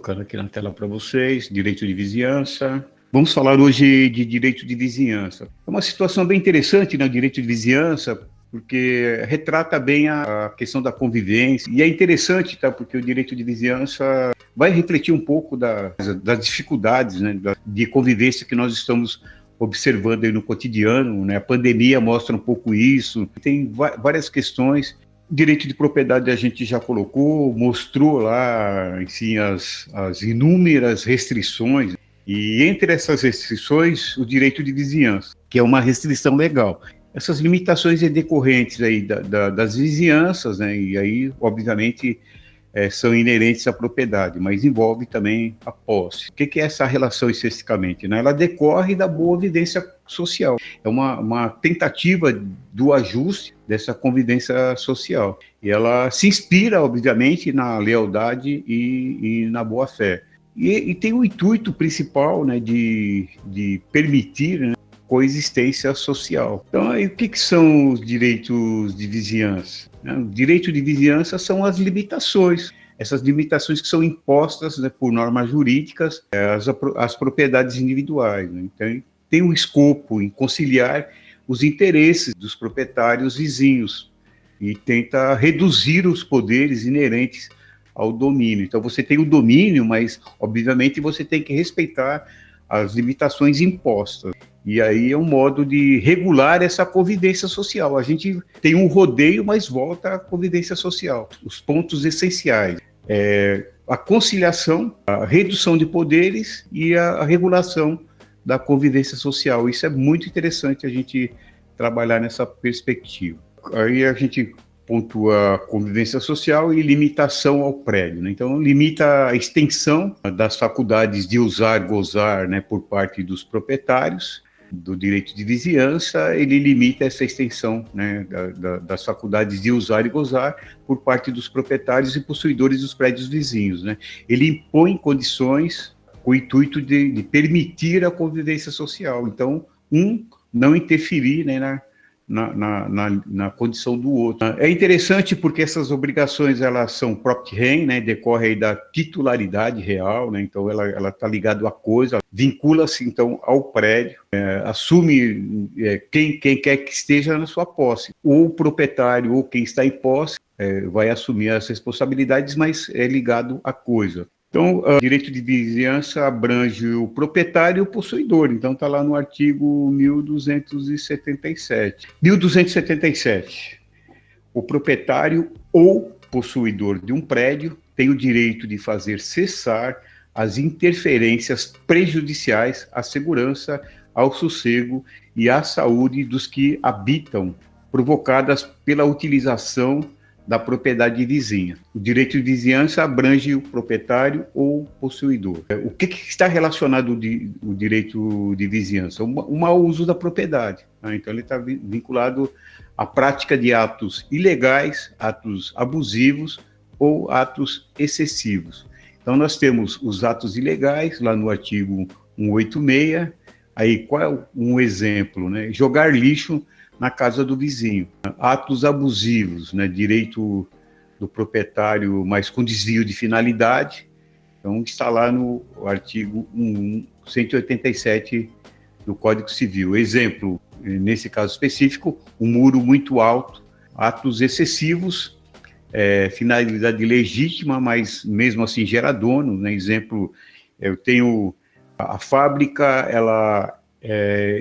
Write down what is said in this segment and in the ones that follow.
colocando aqui na tela para vocês, direito de vizinhança. Vamos falar hoje de direito de vizinhança. É uma situação bem interessante, né, o direito de vizinhança, porque retrata bem a questão da convivência. E é interessante, tá, porque o direito de vizinhança vai refletir um pouco das dificuldades, né, de convivência que nós estamos observando aí no cotidiano, né? A pandemia mostra um pouco isso. Tem várias questões. Direito de propriedade a gente já colocou, mostrou lá, enfim, as inúmeras restrições. E entre essas restrições, o direito de vizinhança, que é uma restrição legal. Essas limitações decorrentes aí das vizinhanças, né? E aí, obviamente, são inerentes à propriedade, mas envolve também a posse. O que é essa relação especificamente? Né? Ela decorre da boa vivência social. É uma tentativa do ajuste dessa convivência social. E ela se inspira, obviamente, na lealdade e na boa-fé. E tem o intuito principal, né, de permitir, né, coexistência social. Então, aí, o que são os direitos de vizinhança? O direito de vizinhança são as limitações, essas limitações que são impostas, né, por normas jurídicas às propriedades individuais. Né? Então, tem um escopo em conciliar os interesses dos proprietários vizinhos e tenta reduzir os poderes inerentes ao domínio. Então, você tem o domínio, mas, obviamente, você tem que respeitar as limitações impostas. E aí é um modo de regular essa convivência social. A gente tem um rodeio, mas volta à convivência social. Os pontos essenciais: a conciliação, a redução de poderes e a regulação da convivência social. Isso é muito interessante a gente trabalhar nessa perspectiva. Aí a gente pontua a convivência social e limitação ao prédio, né? Então, limita a extensão das faculdades de usar e gozar, né, por parte dos proprietários do direito de vizinhança. Ele limita essa extensão, né, das faculdades de usar e gozar por parte dos proprietários e possuidores dos prédios vizinhos, né? Ele impõe condições com o intuito de permitir a convivência social. Então, não interferir, né, na condição do outro. É interessante porque essas obrigações, elas são property rem, né, decorre aí da titularidade real, né, então ela está ligada à coisa, vincula-se então ao prédio, assume quem quer que esteja na sua posse, ou o proprietário ou quem está em posse vai assumir as responsabilidades, mas é ligado à coisa. Então, o direito de vizinhança abrange o proprietário e o possuidor. Então, está lá no artigo 1277. 1277. O proprietário ou possuidor de um prédio tem o direito de fazer cessar as interferências prejudiciais à segurança, ao sossego e à saúde dos que habitam, provocadas pela utilização da propriedade vizinha. O direito de vizinhança abrange o proprietário ou possuidor. O que está relacionado o direito de vizinhança? O mau uso da propriedade. Né? Então, ele está vinculado à prática de atos ilegais, atos abusivos ou atos excessivos. Então, nós temos os atos ilegais, lá no artigo 186. Aí, qual é um exemplo? Né? Jogar lixo na casa do vizinho. Atos abusivos, né, direito do proprietário, mas com desvio de finalidade, então está lá no artigo 187 do Código Civil. Exemplo, nesse caso específico, um muro muito alto, atos excessivos, finalidade legítima, mas mesmo assim gera dano, né? Exemplo, eu tenho a fábrica, ela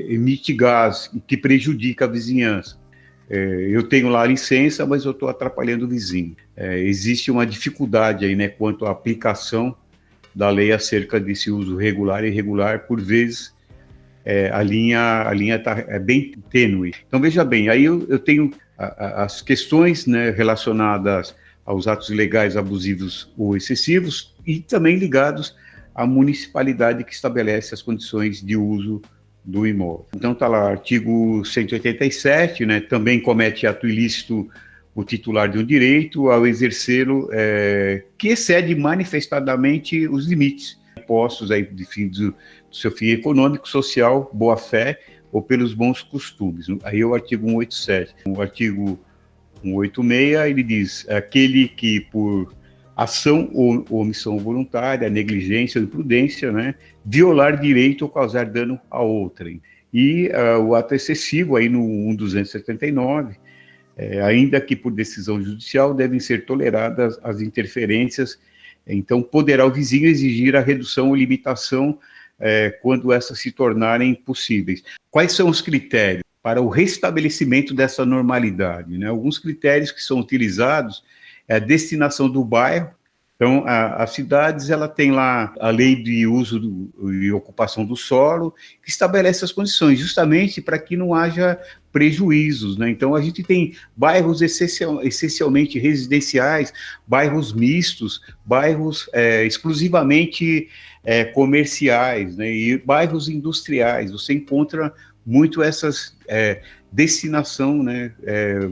emite gás que prejudica a vizinhança. Eu tenho lá a licença, mas eu estou atrapalhando o vizinho. Existe uma dificuldade aí, né, quanto à aplicação da lei acerca desse uso regular e irregular. Por vezes, a linha é bem tênue. Então, veja bem, aí eu tenho as questões, né, relacionadas aos atos ilegais, abusivos ou excessivos e também ligados à municipalidade que estabelece as condições de uso do imóvel. Então está lá, artigo 187, né, também comete ato ilícito o titular de um direito ao exercê-lo que excede manifestadamente os limites impostos aí do seu fim econômico, social, boa-fé ou pelos bons costumes. Aí é o artigo 187. O artigo 186, ele diz: aquele que por ação ou omissão voluntária, negligência ou imprudência, né, violar direito ou causar dano a outrem. E o ato excessivo, aí no 1279, ainda que por decisão judicial, devem ser toleradas as interferências, então poderá o vizinho exigir a redução ou limitação quando essas se tornarem possíveis. Quais são os critérios para o restabelecimento dessa normalidade, né? Alguns critérios que são utilizados é a destinação do bairro. Então, as cidades, ela tem lá a lei de uso e ocupação do solo, que estabelece as condições, justamente para que não haja prejuízos, né? Então, a gente tem bairros essencialmente residenciais, bairros mistos, bairros exclusivamente comerciais, né? E bairros industriais. Você encontra muito essas destinação, né,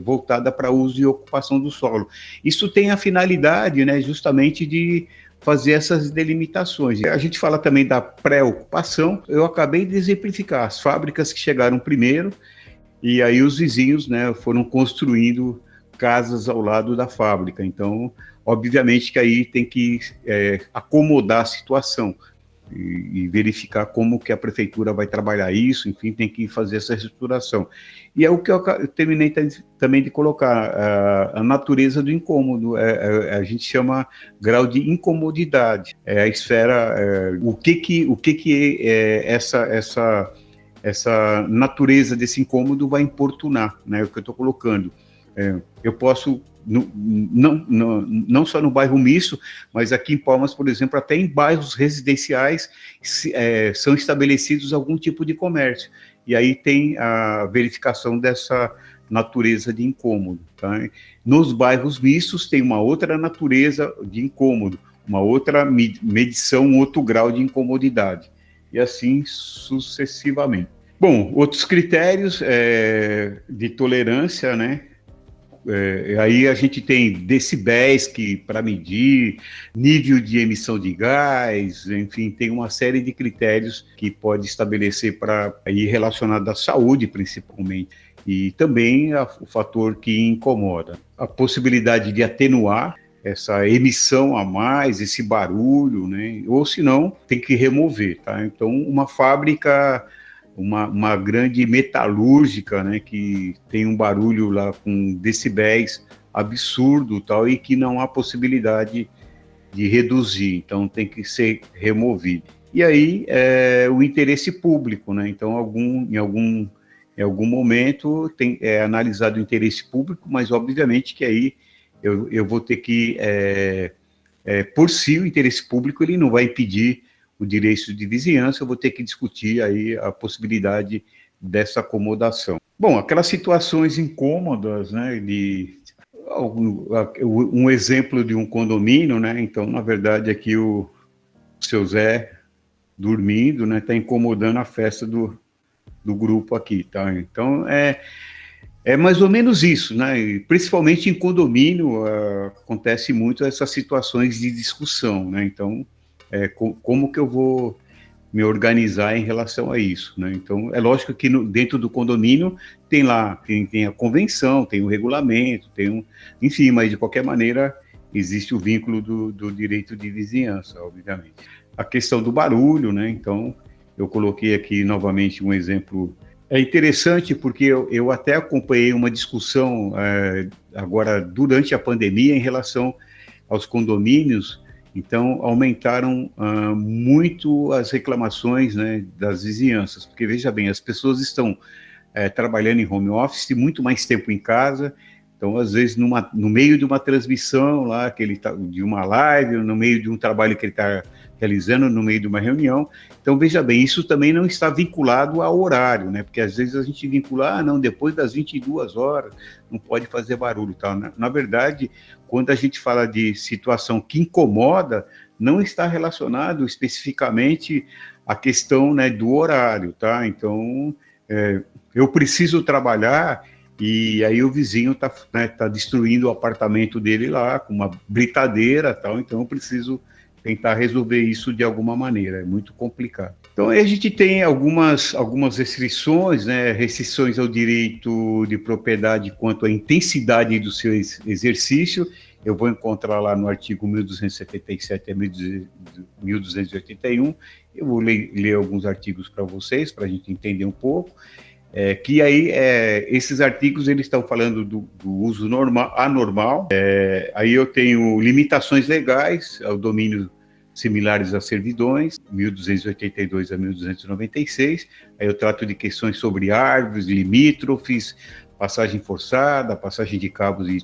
voltada para uso e ocupação do solo. Isso tem a finalidade, né, justamente de fazer essas delimitações. A gente fala também da pré-ocupação. Eu acabei de exemplificar as fábricas que chegaram primeiro e aí os vizinhos, né, foram construindo casas ao lado da fábrica. Então, obviamente que aí tem que acomodar a situação e verificar como que a prefeitura vai trabalhar isso, enfim, tem que fazer essa reestruturação. E é o que eu terminei também de colocar, a natureza do incômodo, a gente chama grau de incomodidade, a esfera, o que essa natureza desse incômodo vai importunar, né, o que eu estou colocando. Eu posso, não só no bairro misto, mas aqui em Palmas, por exemplo, até em bairros residenciais são estabelecidos algum tipo de comércio. E aí tem a verificação dessa natureza de incômodo. Tá? Nos bairros mistos tem uma outra natureza de incômodo, uma outra medição, um outro grau de incomodidade. E assim sucessivamente. Bom, outros critérios de tolerância, né? Aí a gente tem decibéis para medir, nível de emissão de gás, enfim, tem uma série de critérios que pode estabelecer para ir relacionado à saúde, principalmente, e também o fator que incomoda. A possibilidade de atenuar essa emissão a mais, esse barulho, né? Ou se não, tem que remover, tá? Então, uma fábrica, uma grande metalúrgica, né, que tem um barulho lá com decibéis absurdo, tal, e que não há possibilidade de reduzir, então tem que ser removido. E aí o interesse público, né? Então em algum momento é analisado o interesse público, mas obviamente que aí eu vou ter que por si o interesse público ele não vai impedir o direito de vizinhança, eu vou ter que discutir aí a possibilidade dessa acomodação. Bom, aquelas situações incômodas, né, um exemplo de um condomínio, né, então, na verdade, aqui o seu Zé dormindo, né, está incomodando a festa do grupo aqui, tá? Então, é mais ou menos isso, né, e principalmente em condomínio acontece muito essas situações de discussão, né, então, como que eu vou me organizar em relação a isso, né? Então, é lógico que dentro do condomínio tem lá, tem a convenção, tem o regulamento, enfim, mas de qualquer maneira existe o vínculo do direito de vizinhança, obviamente. A questão do barulho, né? Então, eu coloquei aqui novamente um exemplo. É interessante porque eu até acompanhei uma discussão agora durante a pandemia em relação aos condomínios. Então, aumentaram muito as reclamações, né, das vizinhanças, porque, veja bem, as pessoas estão trabalhando em home office, muito mais tempo em casa, então, às vezes, no meio de uma transmissão, lá, de uma live, no meio de um trabalho que ele está realizando, no meio de uma reunião, então, veja bem, isso também não está vinculado ao horário, né, porque, às vezes, a gente vincula, não, depois das 22 horas, não pode fazer barulho, tá? Na verdade, quando a gente fala de situação que incomoda, não está relacionado especificamente à questão, né, do horário, tá? Então, eu preciso trabalhar e aí o vizinho está, né, tá destruindo o apartamento dele lá com uma britadeira, tal, então eu preciso tentar resolver isso de alguma maneira, é muito complicado. Então, a gente tem algumas restrições, né, restrições ao direito de propriedade quanto à intensidade do seu exercício eu vou encontrar lá no artigo 1277 a 1281. Eu vou ler alguns artigos para vocês, para a gente entender um pouco. Que aí, esses artigos, eles estão falando do uso anormal. Aí eu tenho limitações legais ao domínio similares a servidões, 1282 a 1296. Aí eu trato de questões sobre árvores, limítrofes, passagem forçada, passagem de cabos e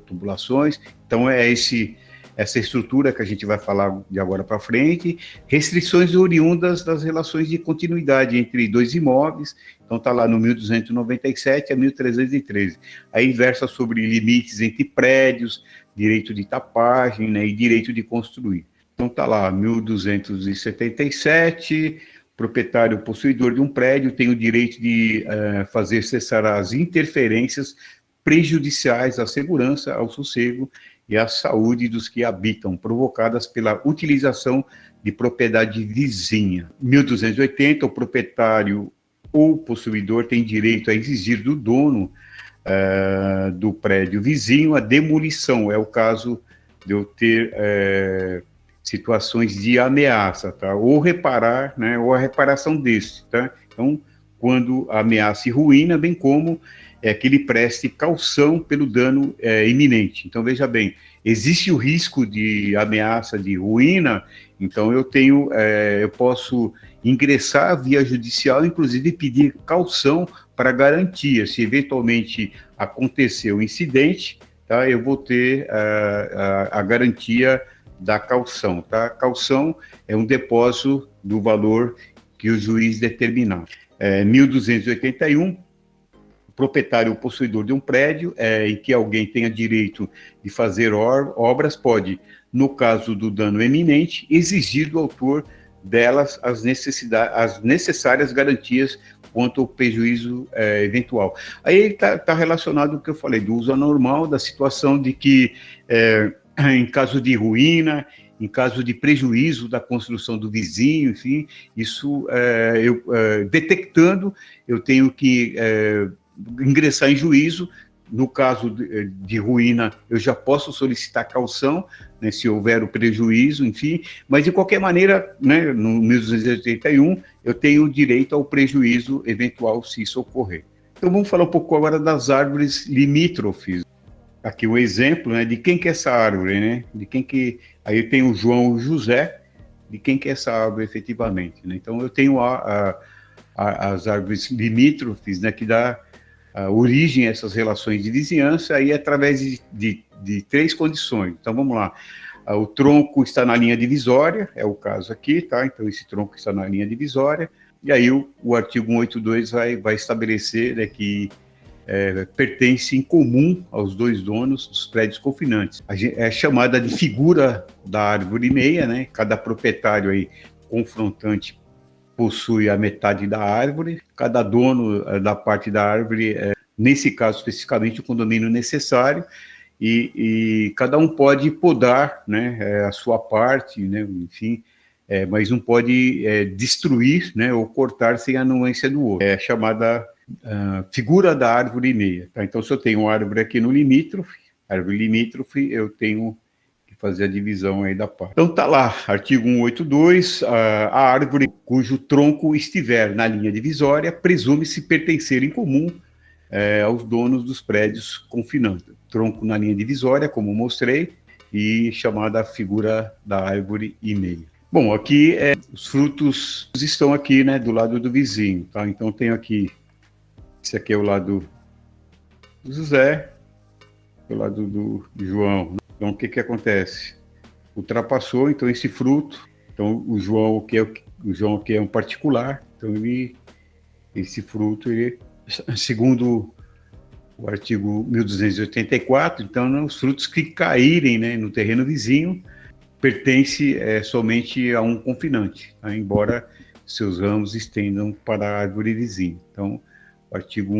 tubulações. Então, essa estrutura que a gente vai falar de agora para frente. Restrições oriundas das relações de continuidade entre dois imóveis. Então, está lá no 1297 a 1313. Aí versa sobre limites entre prédios, direito de tapagem, né, e direito de construir. Então, está lá, 1277, proprietário possuidor de um prédio tem o direito de fazer cessar as interferências prejudiciais à segurança, ao sossego e à saúde dos que habitam, provocadas pela utilização de propriedade vizinha. 1280, o proprietário ou possuidor tem direito a exigir do dono do prédio vizinho a demolição. É o caso de eu ter situações de ameaça, tá? Ou reparar, né? Ou a reparação desse, tá? Então, quando a ameaça e ruína, bem como que ele preste caução pelo dano iminente. Então, veja bem, existe o risco de ameaça de ruína, então eu posso ingressar via judicial, inclusive pedir caução para garantia. Se eventualmente acontecer o incidente, tá? Eu vou ter a garantia da caução, tá? Caução é um depósito do valor que o juiz determinar. 1281, o proprietário ou possuidor de um prédio em que alguém tenha direito de fazer obras pode, no caso do dano eminente, exigir do autor delas as necessárias garantias quanto ao prejuízo eventual. Aí está relacionado com o que eu falei, do uso anormal, da situação de que em caso de ruína, em caso de prejuízo da construção do vizinho, enfim, isso detectando, eu tenho que ingressar em juízo. No caso de ruína, eu já posso solicitar caução, né, se houver o prejuízo, enfim, mas de qualquer maneira, né, no 1281, eu tenho direito ao prejuízo eventual se isso ocorrer. Então vamos falar um pouco agora das árvores limítrofes. Aqui o exemplo, né, de quem que é essa árvore, né? De quem que... Aí tem o João e o José, de quem que é essa árvore efetivamente, né? Então eu tenho as árvores limítrofes, né, que dá origem a essas relações de vizinhança, aí através de três condições. Então vamos lá. O tronco está na linha divisória, é o caso aqui, tá? Então esse tronco está na linha divisória, e aí o artigo 182 vai estabelecer, né, que pertence em comum aos dois donos dos prédios confinantes. É chamada de figura da árvore meia, né? Cada proprietário aí confrontante possui a metade da árvore, cada dono da parte da árvore, nesse caso especificamente, o condomínio necessário, e cada um pode podar, né, a sua parte, né, enfim, mas não pode destruir, né, ou cortar sem a anuência do outro. É chamada figura da árvore meia. Tá? Então, se eu tenho uma árvore aqui no limítrofe, árvore limítrofe, eu tenho que fazer a divisão aí da parte. Então, tá lá, artigo 182, a árvore cujo tronco estiver na linha divisória presume-se pertencer em comum aos donos dos prédios confinantes. Tronco na linha divisória, como mostrei, e chamada figura da árvore e meia. Bom, aqui os frutos estão aqui, né, do lado do vizinho, tá? Então, tenho aqui, esse aqui é o lado do José, o lado do João. Então, o que acontece? Ultrapassou, então, esse fruto. Então, o João aqui é um particular. Então, esse fruto, segundo o artigo 1284, então, os frutos que caírem, né, no terreno vizinho pertence somente a um confinante, tá? Embora seus ramos estendam para a árvore vizinha. Então, o artigo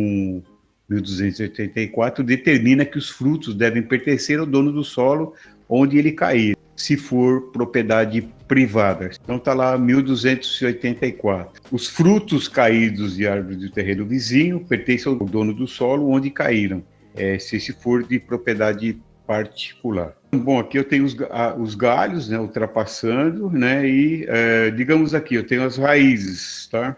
1284 determina que os frutos devem pertencer ao dono do solo onde ele cair, se for propriedade privada. Então está lá 1284. Os frutos caídos de árvores do terreno vizinho pertencem ao dono do solo onde caíram, se for de propriedade particular. Bom, aqui eu tenho os galhos, né, ultrapassando, né, e digamos aqui, eu tenho as raízes, tá?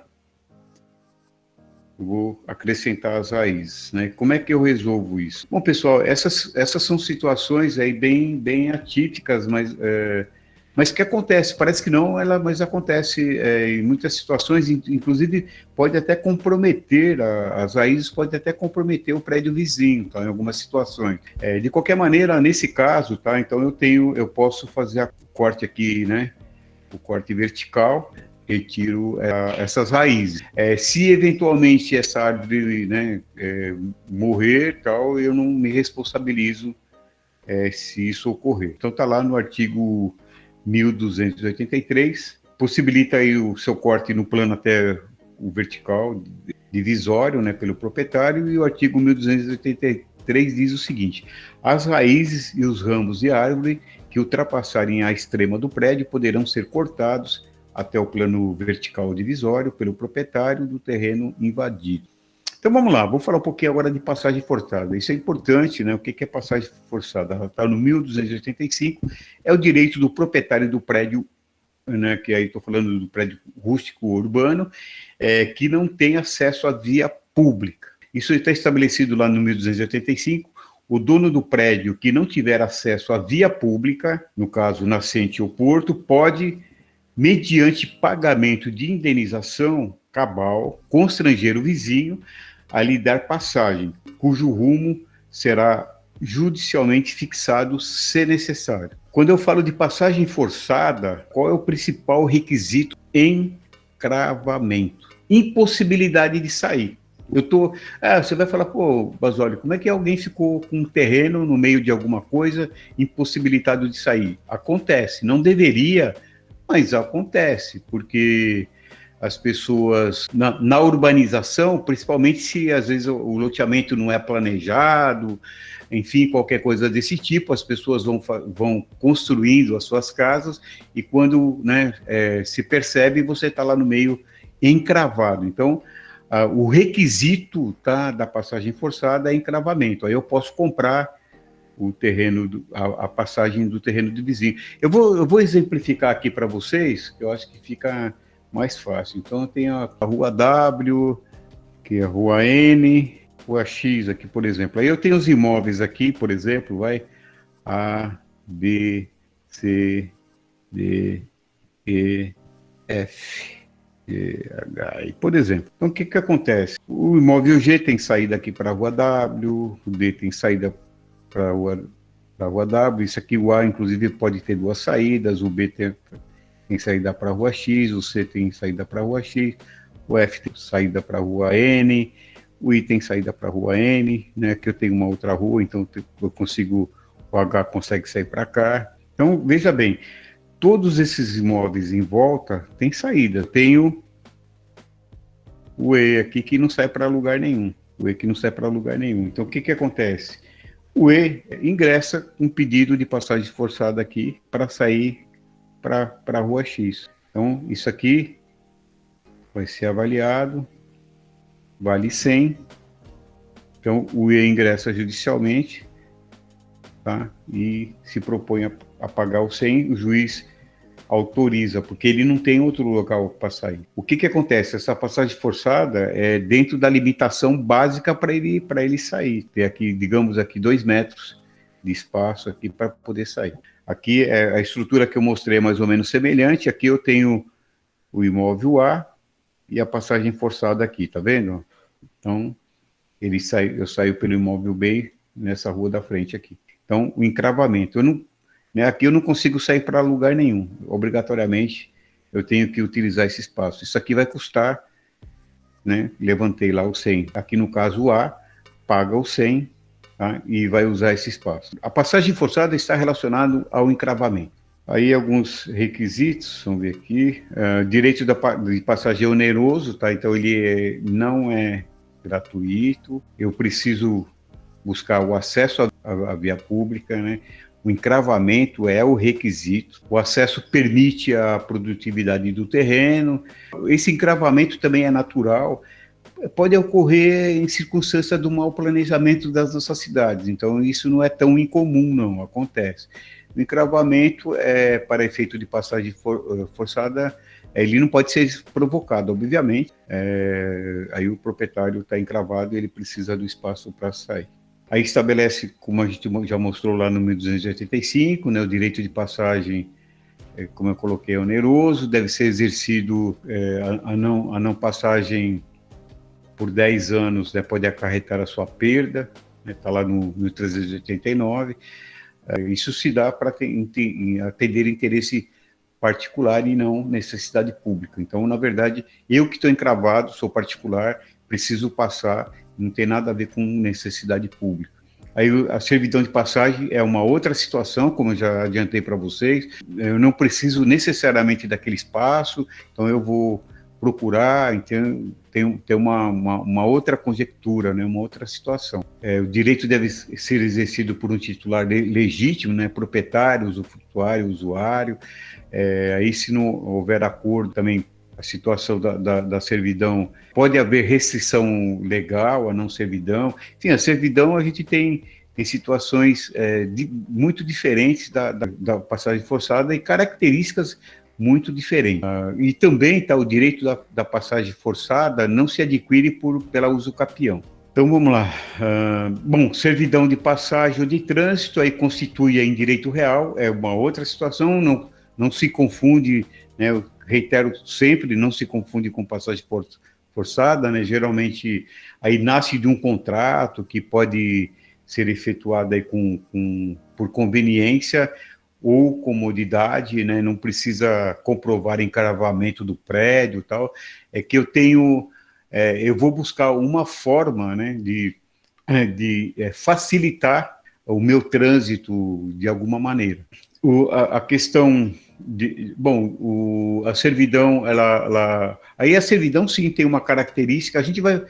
Vou acrescentar as raízes, né? Como é que eu resolvo isso? Bom, pessoal, essas são situações aí bem atípicas, mas que acontece, parece que não, mas acontece em muitas situações, inclusive pode até comprometer, as raízes podem até comprometer o prédio vizinho, tá? Em algumas situações. De qualquer maneira, nesse caso, tá? Então eu posso fazer o corte aqui, né? O corte vertical, retiro essas raízes. Se eventualmente essa árvore, né, morrer, tal, eu não me responsabilizo se isso ocorrer. Então está lá no artigo 1283, possibilita aí o seu corte no plano até o vertical divisório, né, pelo proprietário, e o artigo 1283 diz o seguinte: as raízes e os ramos de árvore que ultrapassarem a extrema do prédio poderão ser cortados até o plano vertical divisório pelo proprietário do terreno invadido. Então vamos lá, vou falar um pouquinho agora de passagem forçada. Isso é importante, né? O que é passagem forçada? Está no 1285, é o direito do proprietário do prédio, né, que aí estou falando do prédio rústico urbano, que não tem acesso à via pública. Isso está estabelecido lá no 1285. O dono do prédio que não tiver acesso à via pública, no caso nascente ou porto, pode, mediante pagamento de indenização cabal, constranger o vizinho a lhe dar passagem, cujo rumo será judicialmente fixado se necessário. Quando eu falo de passagem forçada, qual é o principal requisito? Encravamento. Impossibilidade de sair. Você vai falar, pô, Basólio, como é que alguém ficou com um terreno no meio de alguma coisa, impossibilitado de sair? Acontece, não deveria, mas acontece, porque as pessoas, na urbanização, principalmente se às vezes o loteamento não é planejado, enfim, qualquer coisa desse tipo, as pessoas vão construindo as suas casas e quando, né, se percebe, você está lá no meio encravado. Então, o requisito, tá, da passagem forçada é encravamento. Aí eu posso comprar o terreno, a passagem do terreno do vizinho. Eu vou exemplificar aqui para vocês, que eu acho que fica mais fácil. Então, eu tenho a rua W, que é a rua N, rua X aqui, por exemplo. Aí eu tenho os imóveis aqui, por exemplo, vai A, B, C, D, E, F, G, H, por exemplo. Então, o que acontece? O imóvel G tem saída aqui para a rua W, o D tem saída para a rua W, isso aqui, o A, inclusive, pode ter duas saídas, o B tem saída para a rua X, o C tem saída para a rua X, o F tem saída para a rua N, o I tem saída para a rua N, né, que eu tenho uma outra rua, então eu consigo, o H consegue sair para cá. Então, veja bem, todos esses imóveis em volta tem saída. Tenho o E aqui que não sai para lugar nenhum, o E que não sai para lugar nenhum. Então, o que acontece? O E ingressa um pedido de passagem forçada aqui para sair para a rua X. Então, isso aqui vai ser avaliado, vale 100. Então, o E ingressa judicialmente, tá? E se propõe a pagar o 100, o juiz autoriza, porque ele não tem outro local para sair. O que acontece? Essa passagem forçada é dentro da limitação básica para ele sair. Tem aqui, digamos, aqui 2 metros de espaço aqui para poder sair. Aqui a estrutura que eu mostrei é mais ou menos semelhante. Aqui eu tenho o imóvel A e a passagem forçada aqui, tá vendo? Então, eu saio pelo imóvel B nessa rua da frente aqui. Então, o encravamento. Aqui eu não consigo sair para lugar nenhum. Obrigatoriamente, eu tenho que utilizar esse espaço. Isso aqui vai custar, né? Levantei lá o 100. Aqui, no caso, o A paga o 100, tá? E vai usar esse espaço. A passagem forçada está relacionada ao encravamento. Aí, alguns requisitos, vamos ver aqui. Direito de passagem oneroso, tá? Então, ele não é gratuito. Eu preciso buscar o acesso à via pública, né? O encravamento é o requisito. O acesso permite a produtividade do terreno. Esse encravamento também é natural, pode ocorrer em circunstância do mau planejamento das nossas cidades. Então, isso não é tão incomum, não, acontece. O encravamento, para efeito de passagem forçada, ele não pode ser provocado, obviamente. Aí o proprietário está encravado e ele precisa do espaço para sair. Aí estabelece, como a gente já mostrou lá no 1285, né, o direito de passagem, como eu coloquei, é oneroso, deve ser exercido a não passagem por 10 anos, né, pode acarretar a sua perda, está lá no 1389. Isso se dá para atender interesse particular e não necessidade pública. Então, na verdade, eu que estou encravado, sou particular, preciso passar, não tem nada a ver com necessidade pública. Aí a servidão de passagem é uma outra situação, como eu já adiantei para vocês, eu não preciso necessariamente daquele espaço, então eu vou procurar, então, tem uma outra conjectura, né, uma outra situação. O direito deve ser exercido por um titular legítimo, né, proprietário, usufrutuário, usuário. Aí, se não houver acordo também, a situação da servidão, pode haver restrição legal, a não servidão. Enfim, a servidão a gente tem situações muito diferentes da passagem forçada e características muito diferente. E também o direito da passagem forçada não se adquire pela usucapião. Então vamos lá. Bom, servidão de passagem ou de trânsito aí constitui em direito real, é uma outra situação, não se confunde, né, eu reitero sempre, não se confunde com passagem forçada, né, geralmente aí nasce de um contrato que pode ser efetuado aí por conveniência ou comodidade, né, não precisa comprovar encravamento do prédio e tal, é que eu vou buscar uma forma, né, de facilitar o meu trânsito de alguma maneira. A questão a servidão, aí a servidão sim tem uma característica, a gente vai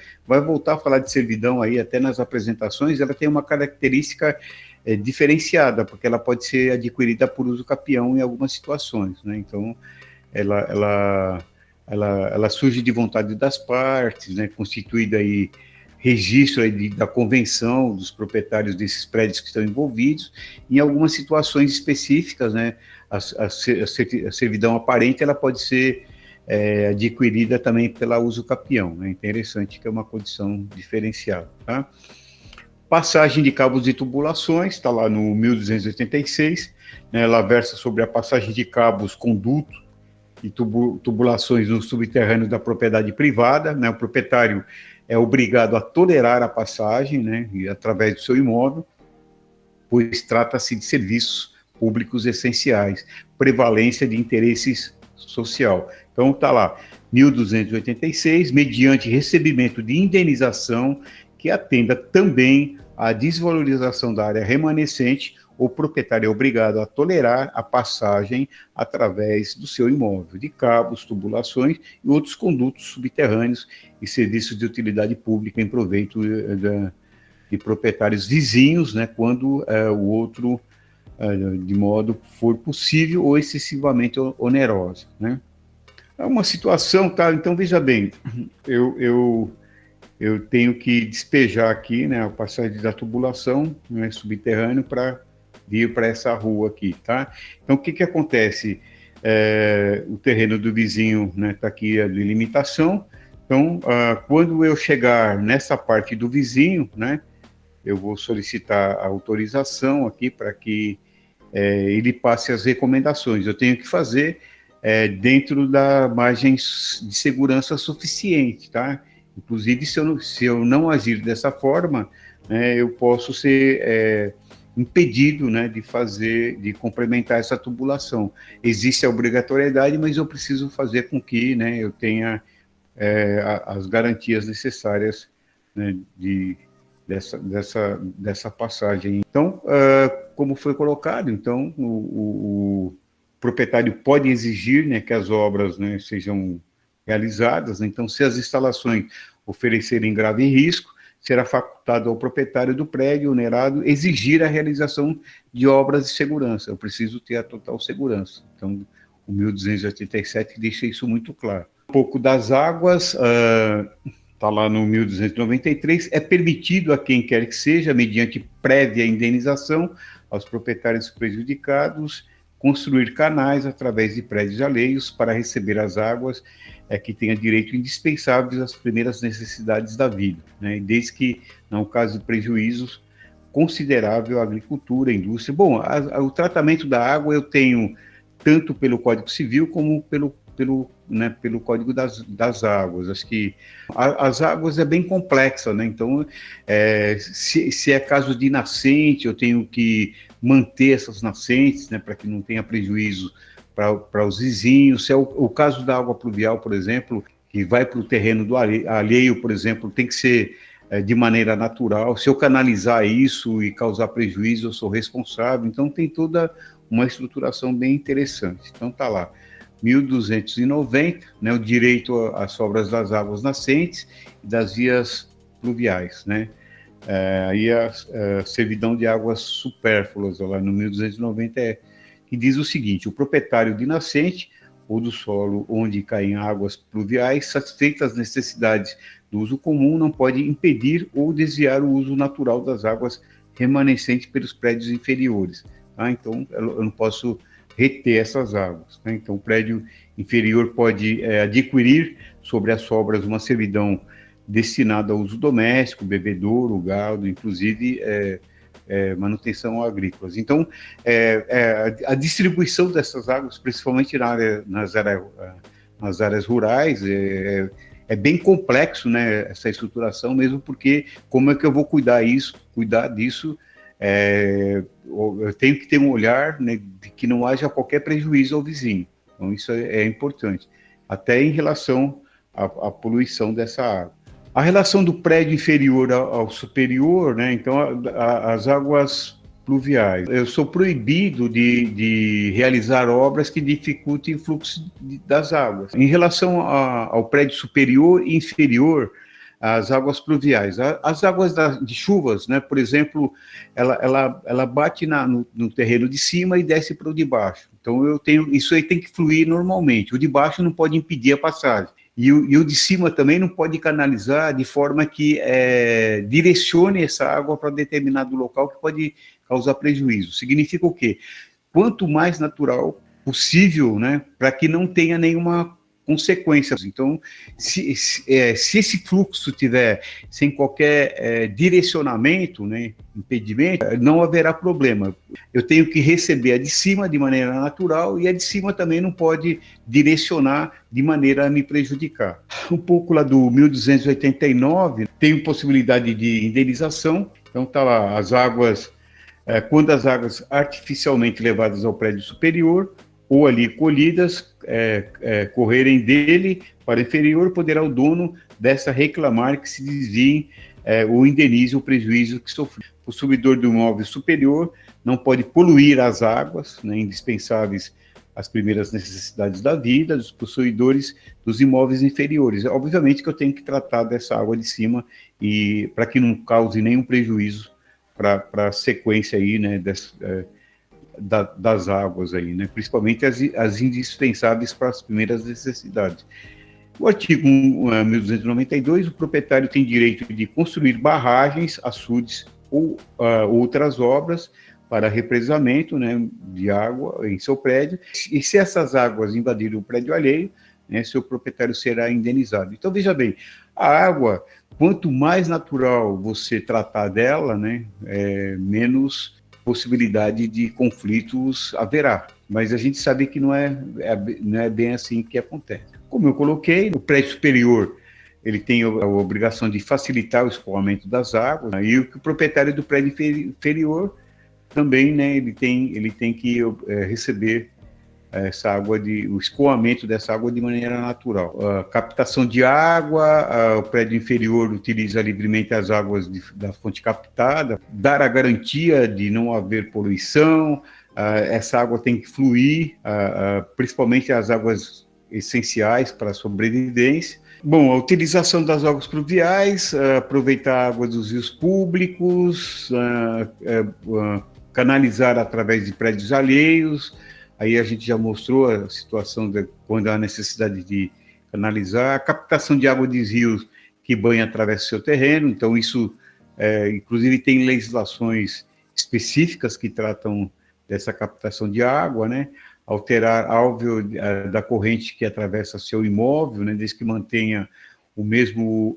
voltar a falar de servidão aí até nas apresentações, ela tem uma característica diferenciada, porque ela pode ser adquirida por usucapião em algumas situações, né? Então, ela surge de vontade das partes, né? Constituída aí registro aí da convenção dos proprietários desses prédios que estão envolvidos. Em algumas situações específicas, né? A servidão aparente ela pode ser adquirida também pela usucapião, né? Interessante que é uma condição diferenciada, tá? Passagem de cabos e tubulações, está lá no 1286, né, ela versa sobre a passagem de cabos, condutos e tubulações no subterrâneo da propriedade privada, né, o proprietário é obrigado a tolerar a passagem, né, através do seu imóvel, pois trata-se de serviços públicos essenciais, prevalência de interesses social. Então está lá, 1286, mediante recebimento de indenização que atenda também à desvalorização da área remanescente, o proprietário é obrigado a tolerar a passagem através do seu imóvel, de cabos, tubulações e outros condutos subterrâneos e serviços de utilidade pública em proveito de proprietários vizinhos, né, quando o outro, de modo for possível ou excessivamente onerosa, né. É uma situação, tá? Então, veja bem, eu tenho que despejar aqui, né, a passagem da tubulação, né, subterrâneo, para vir para essa rua aqui, tá? Então, o que acontece? O terreno do vizinho, né, está aqui a delimitação. Então, quando eu chegar nessa parte do vizinho, né, eu vou solicitar a autorização aqui para que ele passe as recomendações. Eu tenho que fazer dentro da margem de segurança suficiente, tá? Inclusive, se eu não agir dessa forma, né, eu posso ser impedido, né, de complementar essa tubulação. Existe a obrigatoriedade, mas eu preciso fazer com que, né, eu tenha as garantias necessárias, né, dessa passagem. Então, como foi colocado, então o proprietário pode exigir, né, que as obras, né, sejam realizadas. Então, se as instalações oferecerem grave risco, será facultado ao proprietário do prédio onerado exigir a realização de obras de segurança. Eu preciso ter a total segurança. Então, o 1287 deixa isso muito claro. Um pouco das águas, está lá no 1293, é permitido a quem quer que seja, mediante prévia indenização aos proprietários prejudicados, construir canais através de prédios alheios para receber as águas que tenha direito indispensáveis às primeiras necessidades da vida, né? Desde que não cause prejuízos considerável à agricultura, à indústria. Bom, o tratamento da água eu tenho tanto pelo Código Civil como pelo Código das Águas. Acho que as águas é bem complexa, né? Então, se é caso de nascente, eu tenho que manter essas nascentes, né, para que não tenha prejuízo para os vizinhos. Se é o caso da água pluvial, por exemplo, que vai para o terreno do alheio, por exemplo, tem que ser de maneira natural. Se eu canalizar isso e causar prejuízo, eu sou responsável. Então, tem toda uma estruturação bem interessante. Então, está lá, 1290, né, o direito às sobras das águas nascentes e das vias pluviais, né? Aí a servidão de águas supérfluas, lá no 1290, que diz o seguinte: o proprietário de nascente ou do solo onde caem águas pluviais, satisfeitas as necessidades do uso comum, não pode impedir ou desviar o uso natural das águas remanescentes pelos prédios inferiores. Tá? Então, eu não posso reter essas águas. Né? Então, o prédio inferior pode adquirir sobre as sobras uma servidão destinada ao uso doméstico, bebedouro, gado, inclusive manutenção agrícola. Então, a distribuição dessas águas, principalmente nas áreas rurais, é bem complexo, né, essa estruturação, mesmo porque como é que eu vou cuidar disso? Eu tenho que ter um olhar, né, de que não haja qualquer prejuízo ao vizinho. Então, isso é importante, até em relação à poluição dessa água. A relação do prédio inferior ao superior, né? Então, as águas pluviais. Eu sou proibido de realizar obras que dificultem o fluxo das águas. Em relação ao prédio superior e inferior, as águas pluviais. As águas de chuvas, né? Por exemplo, ela bate no terreno de cima e desce para o de baixo. Então, isso aí tem que fluir normalmente. O de baixo não pode impedir a passagem. E o de cima também não pode canalizar de forma que direcione essa água para determinado local que pode causar prejuízo. Significa o quê? Quanto mais natural possível, né, para que não tenha nenhuma consequência. Então, se esse fluxo tiver sem qualquer direcionamento, né, impedimento, não haverá problema. Eu tenho que receber a de cima de maneira natural e a de cima também não pode direcionar de maneira a me prejudicar. Um pouco lá do 1289, tem possibilidade de indenização. Então, está lá as águas, quando as águas artificialmente levadas ao prédio superior ou ali colhidas, correrem dele para o inferior, poderá o dono dessa reclamar que se desviem ou indenize o prejuízo que sofreu. O possuidor do imóvel superior não pode poluir as águas, né, indispensáveis às primeiras necessidades da vida dos possuidores dos imóveis inferiores. Obviamente que eu tenho que tratar dessa água de cima e para que não cause nenhum prejuízo para a sequência aí, né, das águas aí, né? Principalmente as indispensáveis para as primeiras necessidades. O artigo 1292, o proprietário tem direito de construir barragens, açudes ou outras obras para represamento, né, de água em seu prédio, e se essas águas invadirem o prédio alheio, né, seu proprietário será indenizado. Então, veja bem, a água, quanto mais natural você tratar dela, né, menos possibilidade de conflitos haverá. Mas a gente sabe que não é bem assim que acontece. Como eu coloquei, o prédio superior ele tem a obrigação de facilitar o escoamento das águas, né, e o proprietário do prédio inferior também, né, ele tem que receber essa água, o escoamento dessa água de maneira natural. A captação de água, o prédio inferior utiliza livremente as águas da fonte captada, dar a garantia de não haver poluição, essa água tem que fluir, principalmente as águas essenciais para a sobrevivência. Bom, a utilização das águas pluviais, aproveitar a água dos rios públicos, canalizar através de prédios alheios. Aí a gente já mostrou a situação de quando há necessidade de canalizar. A captação de água dos rios, que banha atravessa o seu terreno. Então, isso, inclusive, tem legislações específicas que tratam dessa captação de água, né? Alterar alvéolo da corrente que atravessa seu imóvel, né? Desde que mantenha o mesmo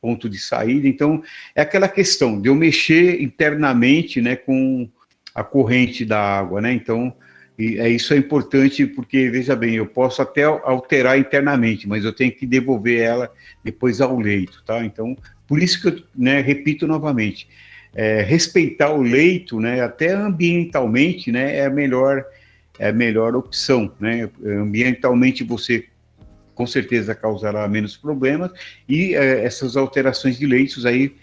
ponto de saída. Então, é aquela questão de eu mexer internamente, né, com a corrente da água, né? Então, isso é importante porque, veja bem, eu posso até alterar internamente, mas eu tenho que devolver ela depois ao leito, tá? Então, por isso que eu, né, repito novamente, respeitar o leito, né, até ambientalmente, né, é a melhor opção, né? Ambientalmente você com certeza causará menos problemas, e essas alterações de leitos aí,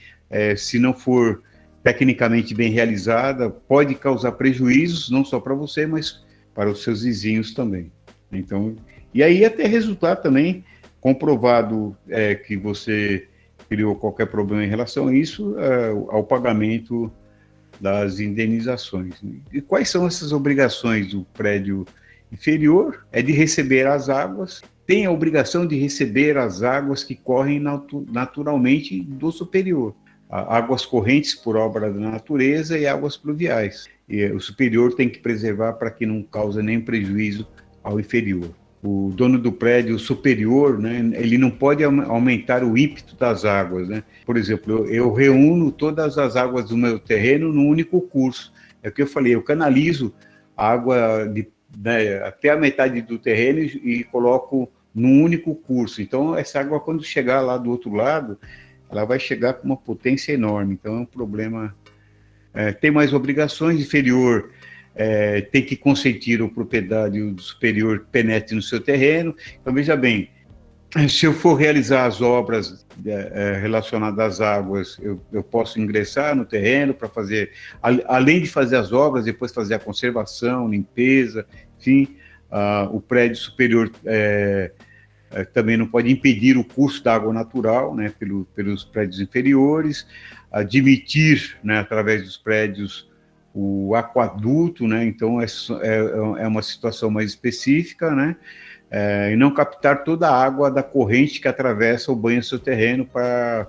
se não for tecnicamente bem realizada, pode causar prejuízos, não só para você, mas para os seus vizinhos também. Então, e aí até resultar também comprovado que você criou qualquer problema em relação a isso, ao pagamento das indenizações. E quais são essas obrigações do prédio inferior? É de receber as águas, tem a obrigação de receber as águas que correm naturalmente do superior. Águas correntes por obra da natureza e águas pluviais. E o superior tem que preservar para que não cause nenhum prejuízo ao inferior. O dono do prédio superior, né, ele não pode aumentar o ímpeto das águas, né? Por exemplo, eu reúno todas as águas do meu terreno num único curso. É o que eu falei, eu canalizo a água né, até a metade do terreno e coloco num único curso. Então, essa água, quando chegar lá do outro lado, ela vai chegar com uma potência enorme. Então, é um problema. Tem mais obrigações, inferior tem que consentir o proprietário do superior penetre no seu terreno. Então, veja bem, se eu for realizar as obras relacionadas às águas, eu posso ingressar no terreno para fazer, além de fazer as obras, depois fazer a conservação, limpeza, enfim, o prédio superior também não pode impedir o curso da água natural, né, pelos prédios inferiores, admitir, né, através dos prédios, o aquaduto, né, então é uma situação mais específica, né, e não captar toda a água da corrente que atravessa o banho do seu terreno para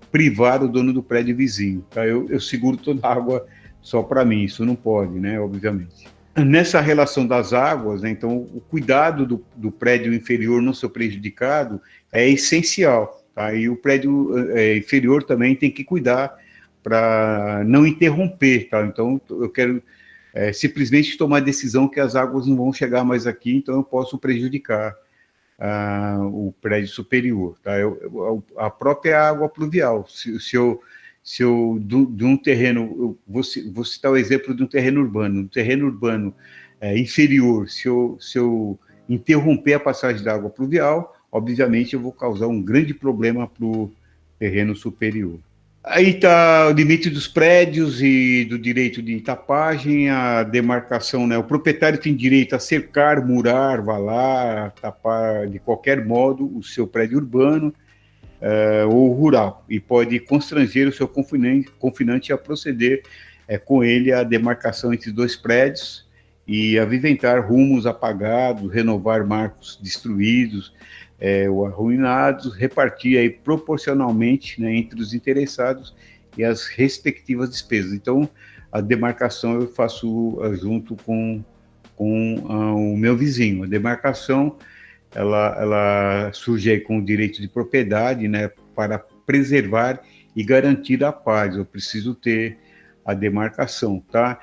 privar o dono do prédio vizinho, tá? Eu seguro toda a água só para mim, isso não pode, né, obviamente. Nessa relação das águas, né, então, o cuidado do prédio inferior não ser prejudicado é essencial, tá? E o prédio inferior também tem que cuidar para não interromper, tá? Então, eu quero simplesmente tomar a decisão que as águas não vão chegar mais aqui, então eu posso prejudicar o prédio superior, tá? A própria água pluvial, se eu de um terreno, vou citar o exemplo de um terreno urbano inferior, se eu interromper a passagem da água pluvial, obviamente eu vou causar um grande problema para o terreno superior. Aí está o limite dos prédios e do direito de tapagem, a demarcação, né? O proprietário tem direito a cercar, murar, valar, tapar de qualquer modo o seu prédio urbano ou rural, e pode constranger o seu confinante a proceder com ele a demarcação entre dois prédios e aviventar rumos apagados, renovar marcos destruídos, ou arruinados, repartir aí proporcionalmente, né, entre os interessados e as respectivas despesas. Então, a demarcação eu faço junto com o meu vizinho. A demarcação, ela surge aí com o direito de propriedade, né, para preservar e garantir a paz. Eu preciso ter a demarcação, tá?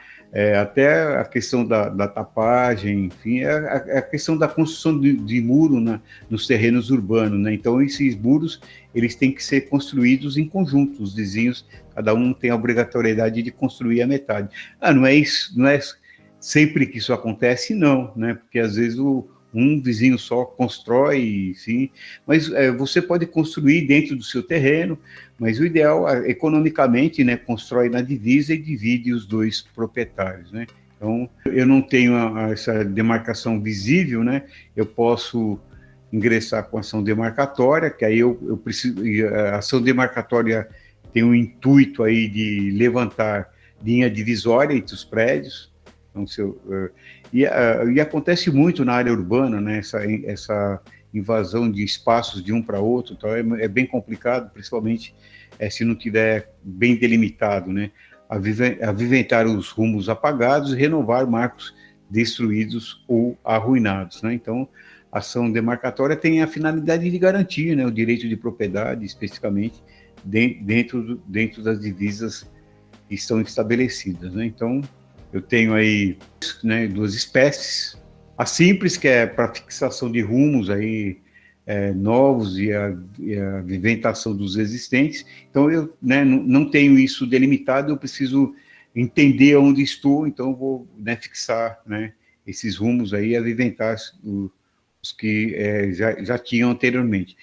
Até a questão da tapagem, enfim, a questão da construção de muro nos terrenos urbanos, né? Então, esses muros, eles têm que ser construídos em conjunto, os vizinhos, cada um tem a obrigatoriedade de construir a metade. Não é isso, não é sempre que isso acontece, não, né? Porque às vezes um vizinho só constrói, sim, mas você pode construir dentro do seu terreno, mas o ideal, economicamente, né, constrói na divisa e divide os dois proprietários, né? Então, eu não tenho essa demarcação visível, né? Eu posso ingressar com ação demarcatória, que aí eu preciso, a ação demarcatória tem o intuito aí de levantar linha divisória entre os prédios. Então, e acontece muito na área urbana, né, essa invasão de espaços de um para outro, então é bem complicado, principalmente se não tiver bem delimitado, né? Aviventar os rumos apagados e renovar marcos destruídos ou arruinados, né? Então, a ação demarcatória tem a finalidade de garantir, né, o direito de propriedade, especificamente, dentro das divisas que estão estabelecidas, né? Então, eu tenho aí, né, duas espécies. A simples, que é para fixação de rumos aí, novos e a viventação dos existentes. Então, eu, né, não tenho isso delimitado, eu preciso entender onde estou, então eu vou, né, fixar, né, esses rumos aí, aviventar os que já tinham anteriormente.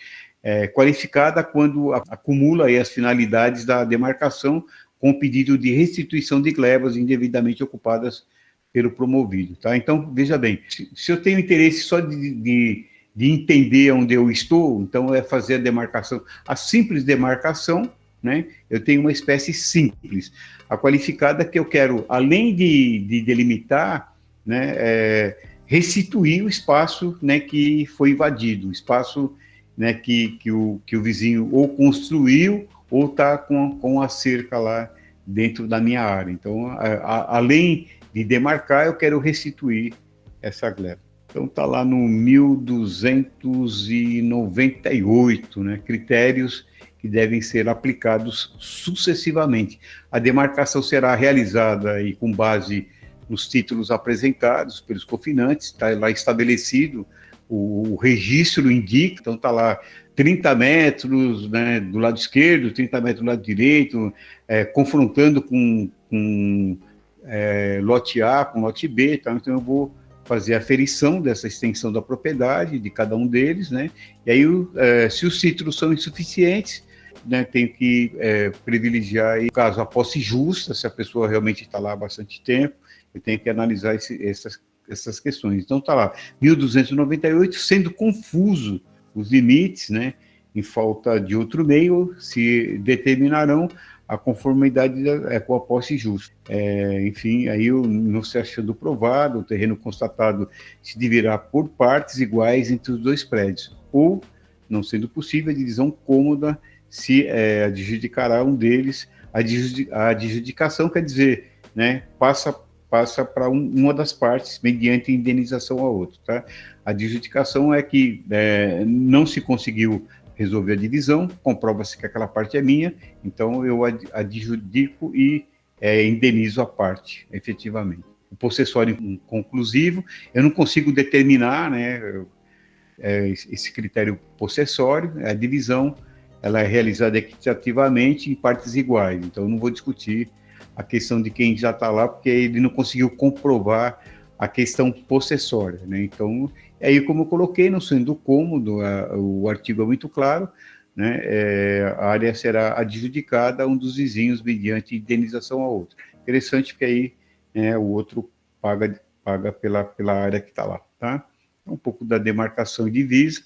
Qualificada quando acumula aí as finalidades da demarcação com pedido de restituição de glebas indevidamente ocupadas pelo promovido, tá? Então, veja bem, se eu tenho interesse só de entender onde eu estou, então é fazer a demarcação, a simples demarcação, né? Eu tenho uma espécie simples. A qualificada que eu quero, além de delimitar, né, restituir o espaço, né, que foi invadido, o espaço, né, que o vizinho ou construiu ou está com a cerca lá dentro da minha área. Então, além de demarcar, eu quero restituir essa gleba. Então, está lá no 1298, né, critérios que devem ser aplicados sucessivamente. A demarcação será realizada aí com base nos títulos apresentados pelos confinantes, está lá estabelecido, o registro indica, então está lá 30 metros, né, do lado esquerdo, 30 metros do lado direito, confrontando com lote A com lote B, tá? Então eu vou fazer a aferição dessa extensão da propriedade de cada um deles, né? E aí, se os títulos são insuficientes, né, tenho que privilegiar, aí, no caso, a posse justa, se a pessoa realmente está lá há bastante tempo, eu tenho que analisar essas questões. Então está lá, 1298, sendo confuso os limites, né, em falta de outro meio, se determinarão a conformidade com a posse justa. Enfim, aí não se achando provado, o terreno constatado se dividirá por partes iguais entre os dois prédios, ou, não sendo possível, a divisão cômoda se adjudicará um deles. A adjudicação quer dizer, né, passa para uma das partes mediante indenização a outra, tá? A adjudicação é que não se conseguiu resolver a divisão, comprova-se que aquela parte é minha, então eu adjudico e indenizo a parte, efetivamente. O possessório conclusivo, eu não consigo determinar, né, esse critério possessório, a divisão, ela é realizada equitativamente em partes iguais, então eu não vou discutir a questão de quem já está lá, porque ele não conseguiu comprovar a questão possessória, né? Então, aí como eu coloquei, não sendo cômodo, o artigo é muito claro, né? A área será adjudicada a um dos vizinhos mediante indenização a outro. Interessante, porque aí o outro paga pela área que está lá, tá? Um pouco da demarcação e divisa.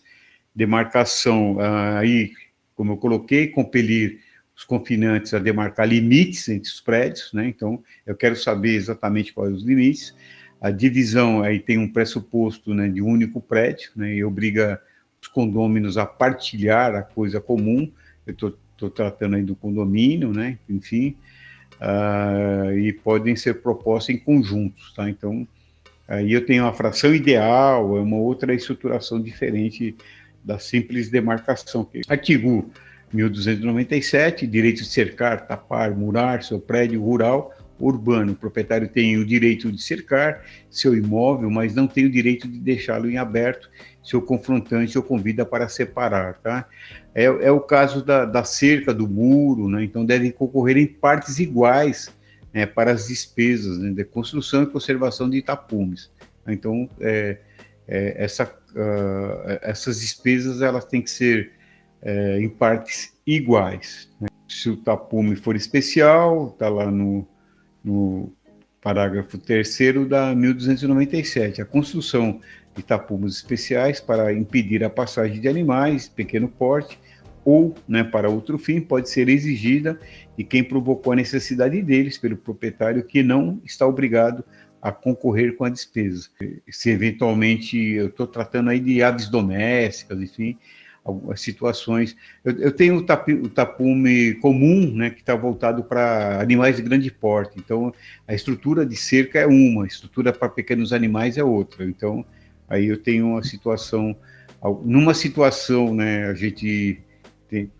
Demarcação, aí, como eu coloquei, compelir os confinantes a demarcar limites entre os prédios, né? Então, eu quero saber exatamente quais os limites. A divisão aí tem um pressuposto, né, de um único prédio, né, e obriga os condôminos a partilhar a coisa comum. Eu estou tratando aí do condomínio, né, enfim, e podem ser propostas em conjuntos, tá? Então, aí eu tenho uma fração ideal, é uma outra estruturação diferente da simples demarcação. Artigo 1297, direito de cercar, tapar, murar seu prédio rural urbano. O proprietário tem o direito de cercar seu imóvel, mas não tem o direito de deixá-lo em aberto se o confrontante o convida para separar, tá? É o caso da cerca, do muro, né? Então devem concorrer em partes iguais, né, para as despesas, né, de construção e conservação de tapumes. Então, essas despesas elas têm que ser em partes iguais, né? Se o tapume for especial, está lá no parágrafo 3º da 1297, a construção de tapumes especiais para impedir a passagem de animais de pequeno porte ou, né, para outro fim, pode ser exigida de quem provocou a necessidade deles pelo proprietário, que não está obrigado a concorrer com a despesa. Se eventualmente, eu estou tratando aí de aves domésticas, enfim, algumas situações. Eu tenho o tapume comum, né, que está voltado para animais de grande porte. Então, a estrutura de cerca é uma, a estrutura para pequenos animais é outra. Então, aí eu tenho uma situação, numa situação, né, a gente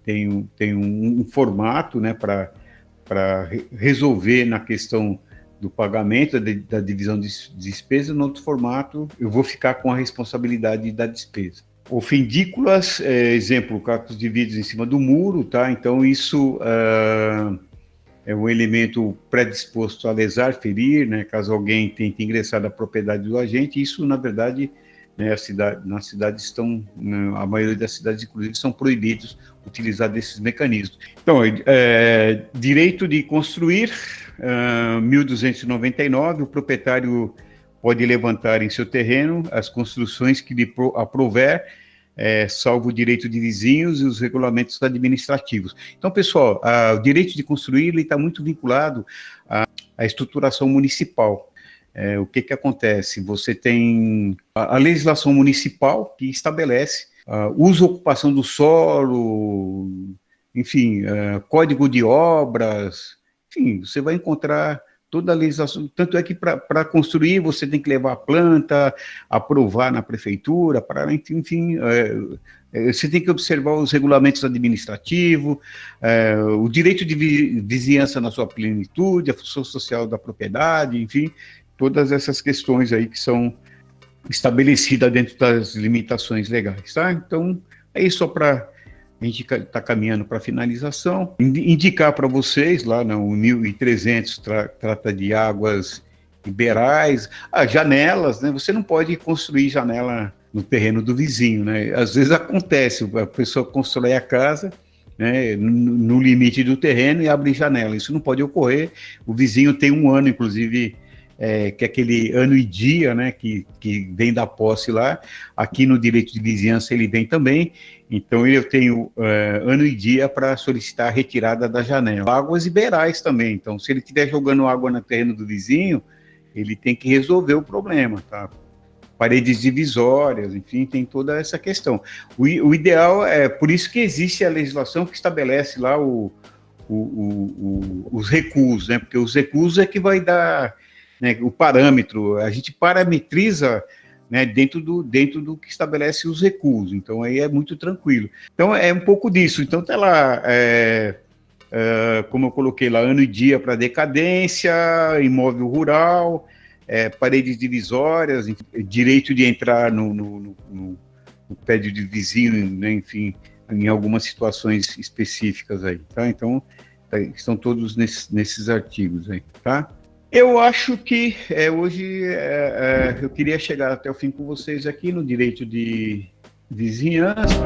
tem um formato, né, para resolver na questão do pagamento, da divisão de despesa. No outro formato, eu vou ficar com a responsabilidade da despesa. Ofendículas, exemplo, cacos de vidro em cima do muro, tá? Então, isso é um elemento predisposto a lesar, ferir, né? Caso alguém tente ingressar na propriedade do agente, isso, na verdade, né, nas cidades estão, né, a maioria das cidades, inclusive, são proibidos utilizar desses mecanismos. Então, direito de construir, 1299, o proprietário pode levantar em seu terreno as construções que lhe aprouver, salvo o direito de vizinhos e os regulamentos administrativos. Então, pessoal, o direito de construir está muito vinculado à estruturação municipal. O que acontece? Você tem a legislação municipal que estabelece uso e ocupação do solo, enfim, código de obras, enfim, você vai encontrar toda a legislação. Tanto é que para construir você tem que levar a planta, aprovar na prefeitura, enfim, você tem que observar os regulamentos administrativos, o direito de vizinhança na sua plenitude, a função social da propriedade, enfim, todas essas questões aí que são estabelecidas dentro das limitações legais, tá? Então, é isso só para a gente está caminhando para a finalização. Indicar para vocês, lá no 1300, trata de águas riberais, janelas, né? Você não pode construir janela no terreno do vizinho, né? Às vezes acontece, a pessoa constrói a casa, né, no limite do terreno e abre janela. Isso não pode ocorrer. O vizinho tem um ano, inclusive, que é aquele ano e dia, né, que vem da posse lá. Aqui no direito de vizinhança ele vem também. Então eu tenho ano e dia para solicitar a retirada da janela. Águas riberais também. Então, se ele estiver jogando água no terreno do vizinho, ele tem que resolver o problema, tá? Paredes divisórias, enfim, tem toda essa questão. O ideal por isso que existe a legislação que estabelece lá os recuos, né? Porque os recuos é que vai dar, né, o parâmetro, a gente parametriza, né, dentro do que estabelece os recuos, então aí é muito tranquilo. Então é um pouco disso. Então tá lá, como eu coloquei lá, ano e dia para decadência, imóvel rural, paredes divisórias, direito de entrar no prédio de vizinho, né, enfim, em algumas situações específicas aí, tá? Então, estão todos nesses artigos aí, tá? Eu acho que hoje eu queria chegar até o fim com vocês aqui no direito de vizinhança.